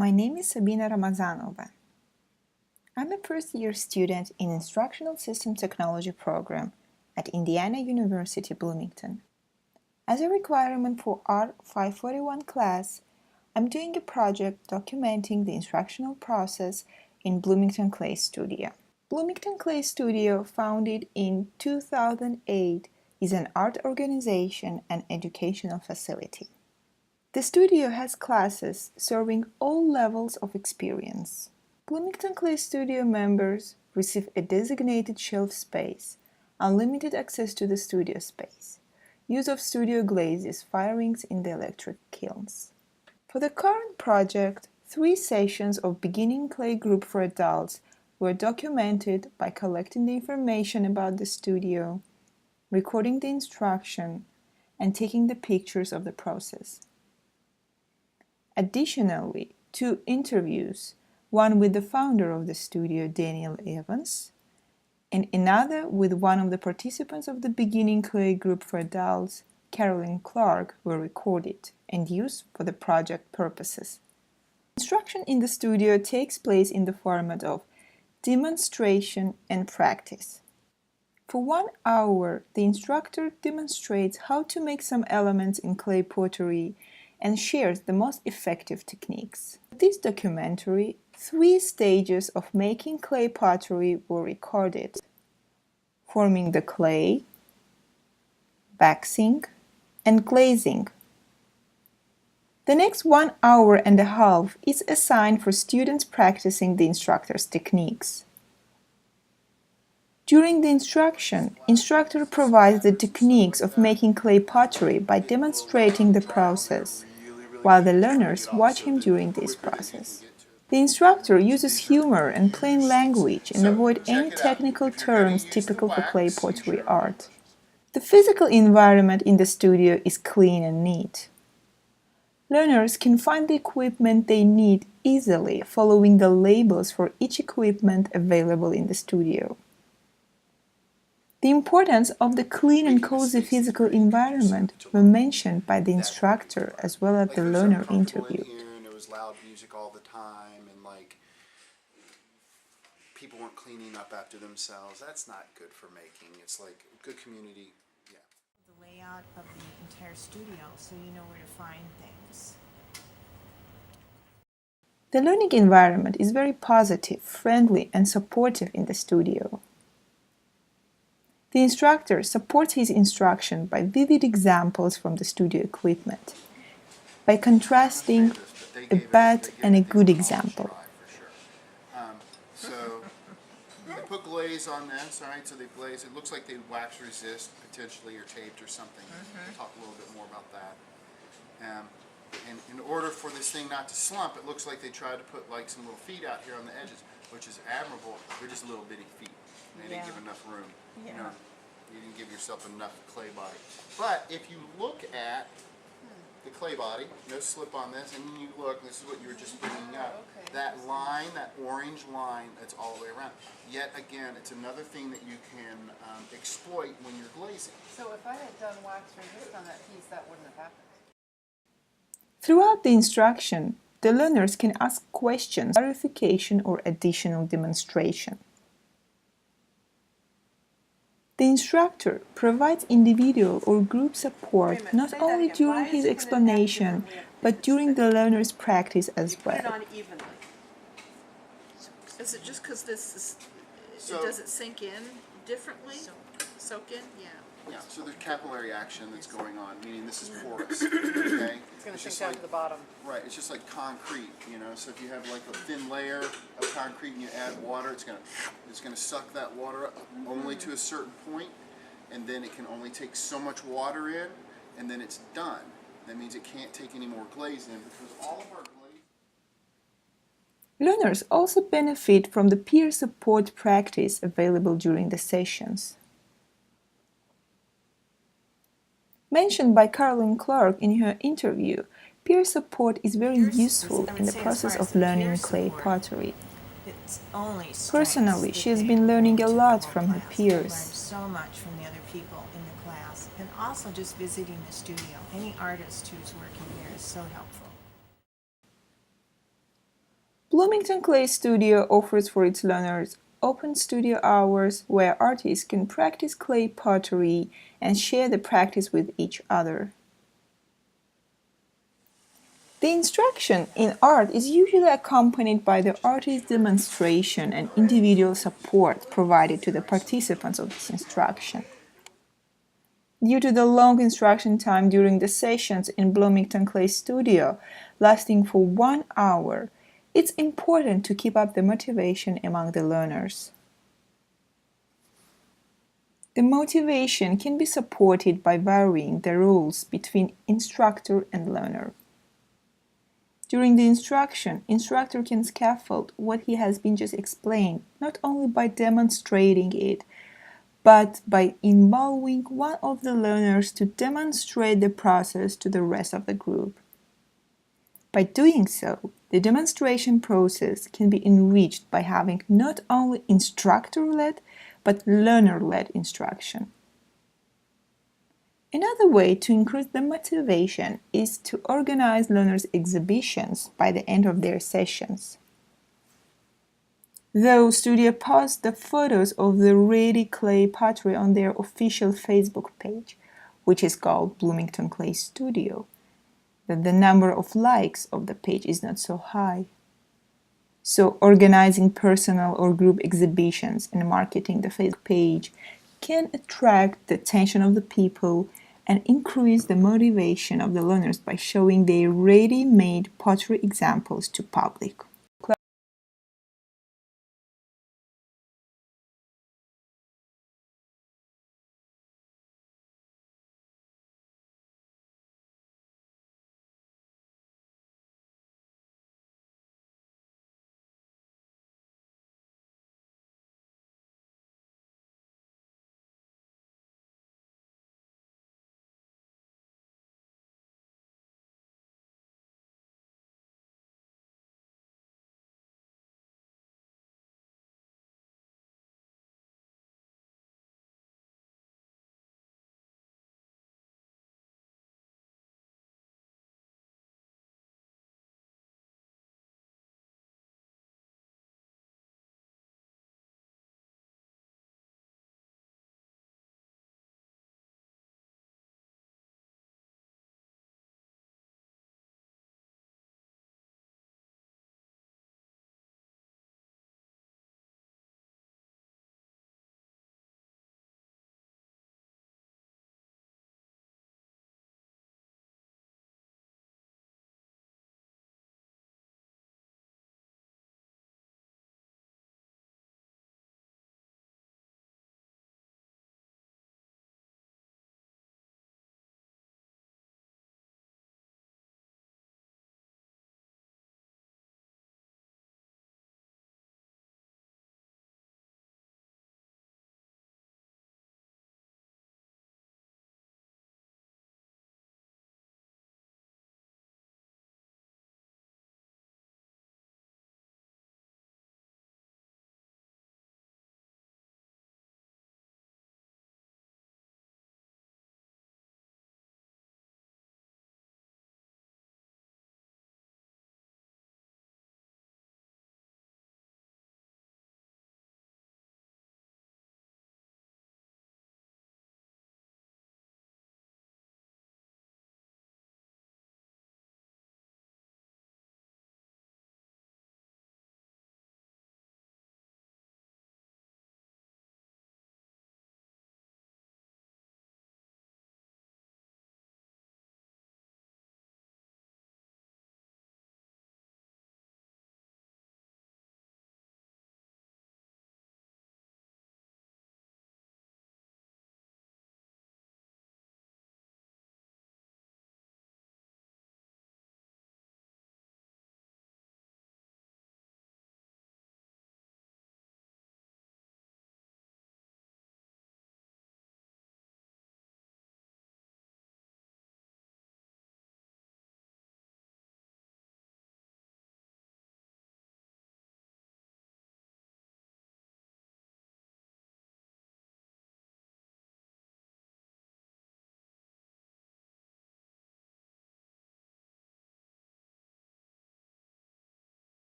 My name is Sabina Ramazanova. I'm a first-year student in Instructional System Technology program at Indiana University, Bloomington. As a requirement for our 541 class, I'm doing a project documenting the instructional process in Bloomington Clay Studio. Bloomington Clay Studio, founded in 2008, is an art organization and educational facility. The studio has classes serving all levels of experience. Bloomington Clay Studio members receive a designated shelf space, unlimited access to the studio space, use of studio glazes, firings in the electric kilns. For the current project, 3 sessions of beginning clay group for adults were documented by collecting the information about the studio, recording the instruction, and taking the pictures of the process. Additionally, 2 interviews, one with the founder of the studio, Daniel Evans, and another with one of the participants of the beginning clay group for adults, Carolyn Clark, were recorded and used for the project purposes. Instruction in the studio takes place in the format of demonstration and practice. For 1 hour, the instructor demonstrates how to make some elements in clay pottery and shares the most effective techniques. In this documentary, 3 stages of making clay pottery were recorded: forming the clay, waxing, and glazing. The next 1 hour and a half is assigned for students practicing the instructor's techniques. During the instructor provides the techniques of making clay pottery by demonstrating the process, while the learners watch him during this process. The instructor uses humor and plain language and avoids any technical terms typical for clay pottery art. The physical environment in the studio is clean and neat. Learners can find the equipment they need easily, following the labels for each equipment available in the studio. The importance of the clean and cozy physical environment were mentioned by the instructor as well as the learner interviewed. It was loud music all the time, and people weren't cleaning up after themselves. That's not good for making. It's like good community. Yeah. The layout of the entire studio, so you know where to find things. The learning environment is very positive, friendly, and supportive in the studio. The instructor supports his instruction by vivid examples from the studio equipment, by contrasting a bad and a good example. So they put glaze on this, all right? So they glaze. It looks like they wax resist potentially or taped or something. We'll talk a little bit more about that. And in order for this thing not to slump, it looks like they tried to put like some little feet out here on the edges, which is admirable. They're just little bitty feet. They didn't give enough room. Yeah. You know, you didn't give yourself enough clay body. But if you look at the clay body, no slip on this, and then you look, this is what you were just bringing up. Okay. That line, that orange line, that's all the way around. Yet again, it's another thing that you can exploit when you're glazing. So if I had done wax resist on that piece, that wouldn't have happened. Throughout the instruction, the learners can ask questions, clarification, or additional demonstration. The instructor provides individual or group support not only during his explanation, but during the learner's practice as Put it well. on evenly. Is it just because this is, So- does it sink in differently? Soak in? Yeah. Yeah, so there's capillary action that's going on, meaning this is porous, okay? It's going to just sink down like, to the bottom. right, it's just like concrete, you know, so if you have like a thin layer of concrete and you add water, it's gonna suck that water up only to a certain point, and then it can only take so much water in, and then it's done. That means it can't take any more glaze in, because all of our glaze... Learners also benefit from the peer support practice available during the sessions. Mentioned by Carolyn Clark in her interview, peer support is very useful in the process of learning clay pottery. It's only strengths Personally, that she has they been learning a bring to lot the from her class. I've peers. learned so much from the other people in the class, and also just visiting the studio. Any artist who's working here is so helpful. Bloomington Clay Studio offers for its learners open studio hours where artists can practice clay pottery and share the practice with each other. The instruction in art is usually accompanied by the artist's demonstration and individual support provided to the participants of this instruction. Due to the long instruction time during the sessions in Bloomington Clay Studio, lasting for 1 hour, it's important to keep up the motivation among the learners. The motivation can be supported by varying the roles between instructor and learner. During the instruction, instructor can scaffold what he has been just explained, not only by demonstrating it, but by involving one of the learners to demonstrate the process to the rest of the group. By doing so, the demonstration process can be enriched by having not only instructor-led, but learner-led instruction. Another way to increase the motivation is to organize learners' exhibitions by the end of their sessions. Though Studio posts the photos of the ready clay pottery on their official Facebook page, which is called Bloomington Clay Studio, that the number of likes of the page is not so high. So organizing personal or group exhibitions and marketing the Facebook page can attract the attention of the people and increase the motivation of the learners by showing their ready-made pottery examples to public.